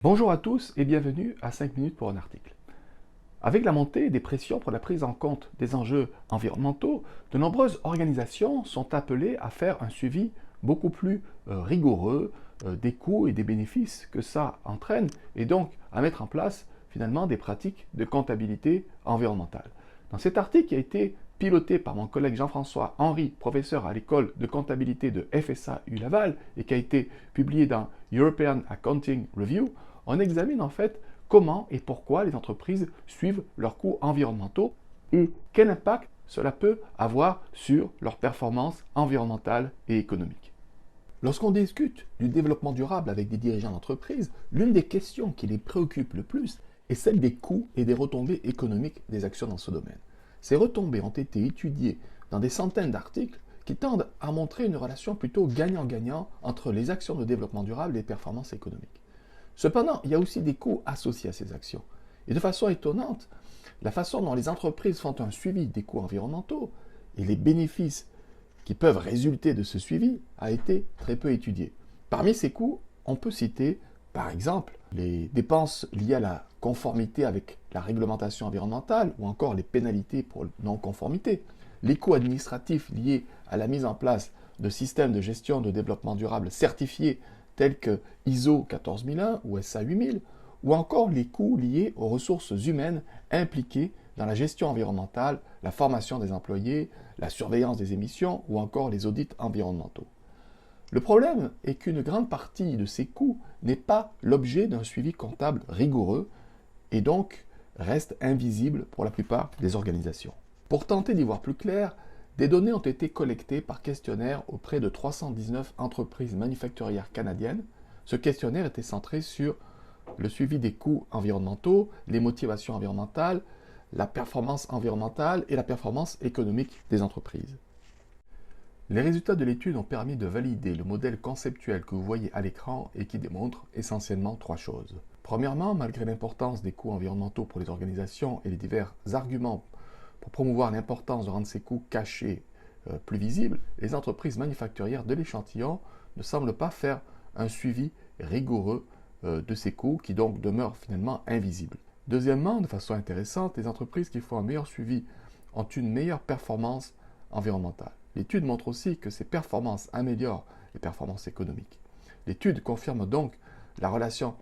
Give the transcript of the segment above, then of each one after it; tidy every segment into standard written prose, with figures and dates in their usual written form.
Bonjour à tous et bienvenue à 5 minutes pour un article. Avec la montée des pressions pour la prise en compte des enjeux environnementaux, de nombreuses organisations sont appelées à faire un suivi beaucoup plus rigoureux des coûts et des bénéfices que ça entraîne et donc à mettre en place finalement des pratiques de comptabilité environnementale. Dans cet article qui a été piloté par mon collègue Jean-François Henry, professeur à l'école de comptabilité de FSAU Laval et qui a été publié dans European Accounting Review, on examine en fait comment et pourquoi les entreprises suivent leurs coûts environnementaux et quel impact cela peut avoir sur leur performance environnementale et économique. Lorsqu'on discute du développement durable avec des dirigeants d'entreprise, l'une des questions qui les préoccupe le plus est celle des coûts et des retombées économiques des actions dans ce domaine. Ces retombées ont été étudiées dans des centaines d'articles qui tendent à montrer une relation plutôt gagnant-gagnant entre les actions de développement durable et les performances économiques. Cependant, il y a aussi des coûts associés à ces actions. Et de façon étonnante, la façon dont les entreprises font un suivi des coûts environnementaux et les bénéfices qui peuvent résulter de ce suivi a été très peu étudiée. Parmi ces coûts, on peut citer par exemple les dépenses liées à la conformité avec la réglementation environnementale ou encore les pénalités pour non-conformité, les coûts administratifs liés à la mise en place de systèmes de gestion de développement durable certifiés tels que ISO 14001 ou SA 8000, ou encore les coûts liés aux ressources humaines impliquées dans la gestion environnementale, la formation des employés, la surveillance des émissions ou encore les audits environnementaux. Le problème est qu'une grande partie de ces coûts n'est pas l'objet d'un suivi comptable rigoureux et donc reste invisible pour la plupart des organisations. Pour tenter d'y voir plus clair, des données ont été collectées par questionnaire auprès de 319 entreprises manufacturières canadiennes. Ce questionnaire était centré sur le suivi des coûts environnementaux, les motivations environnementales, la performance environnementale et la performance économique des entreprises. Les résultats de l'étude ont permis de valider le modèle conceptuel que vous voyez à l'écran et qui démontre essentiellement trois choses. Premièrement, malgré l'importance des coûts environnementaux pour les organisations et les divers arguments pour promouvoir l'importance de rendre ces coûts cachés plus visibles, les entreprises manufacturières de l'échantillon ne semblent pas faire un suivi rigoureux de ces coûts qui donc demeurent finalement invisibles. Deuxièmement, de façon intéressante, les entreprises qui font un meilleur suivi ont une meilleure performance environnementale. L'étude montre aussi que ces performances améliorent les performances économiques. L'étude confirme donc la relation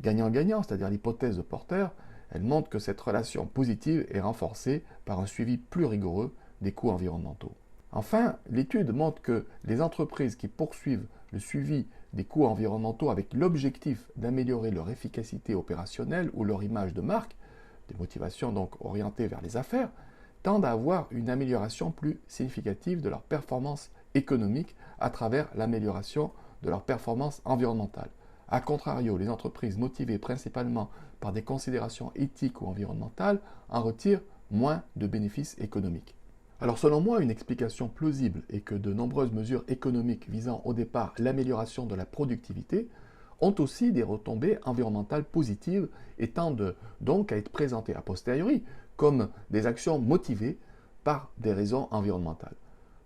gagnant-gagnant, c'est-à-dire l'hypothèse de Porter. Elle montre que cette relation positive est renforcée par un suivi plus rigoureux des coûts environnementaux. Enfin, l'étude montre que les entreprises qui poursuivent le suivi des coûts environnementaux avec l'objectif d'améliorer leur efficacité opérationnelle ou leur image de marque, des motivations donc orientées vers les affaires, tendent à avoir une amélioration plus significative de leur performance économique à travers l'amélioration de leur performance environnementale. A contrario, les entreprises motivées principalement par des considérations éthiques ou environnementales en retirent moins de bénéfices économiques. Alors selon moi, une explication plausible est que de nombreuses mesures économiques visant au départ l'amélioration de la productivité ont aussi des retombées environnementales positives et tendent donc à être présentées a posteriori comme des actions motivées par des raisons environnementales.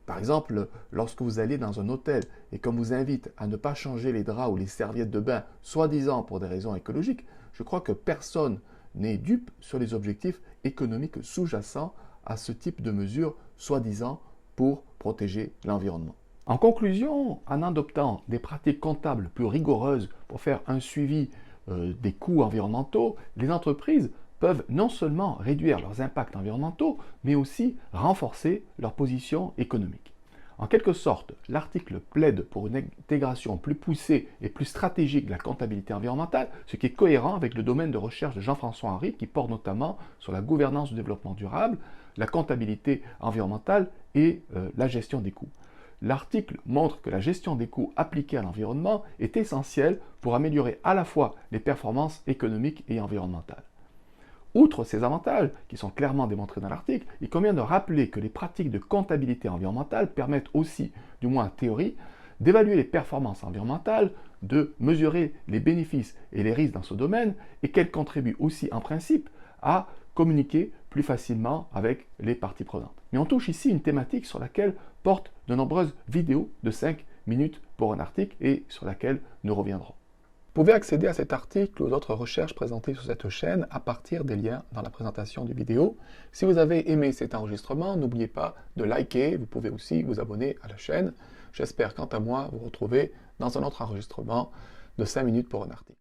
Par exemple, lorsque vous allez dans un hôtel et qu'on vous invite à ne pas changer les draps ou les serviettes de bain, soi-disant pour des raisons écologiques, je crois que personne n'est dupe sur les objectifs économiques sous-jacents à ce type de mesures, soi-disant pour protéger l'environnement. En conclusion, en adoptant des pratiques comptables plus rigoureuses pour faire un suivi des coûts environnementaux, les entreprises peuvent non seulement réduire leurs impacts environnementaux, mais aussi renforcer leur position économique. En quelque sorte, l'article plaide pour une intégration plus poussée et plus stratégique de la comptabilité environnementale, ce qui est cohérent avec le domaine de recherche de Jean-François Henry qui porte notamment sur la gouvernance du développement durable, la comptabilité environnementale et la gestion des coûts. L'article montre que la gestion des coûts appliqués à l'environnement est essentielle pour améliorer à la fois les performances économiques et environnementales. Outre ces avantages, qui sont clairement démontrés dans l'article, il convient de rappeler que les pratiques de comptabilité environnementale permettent aussi, du moins en théorie, d'évaluer les performances environnementales, de mesurer les bénéfices et les risques dans ce domaine, et qu'elles contribuent aussi en principe à communiquer plus facilement avec les parties prenantes. Mais on touche ici une thématique sur laquelle portent de nombreuses vidéos de 5 minutes pour un article et sur laquelle nous reviendrons. Vous pouvez accéder à cet article ou d'autres recherches présentées sur cette chaîne à partir des liens dans la présentation du vidéo. Si vous avez aimé cet enregistrement, n'oubliez pas de liker, vous pouvez aussi vous abonner à la chaîne. J'espère quant à moi vous retrouver dans un autre enregistrement de 5 minutes pour un article.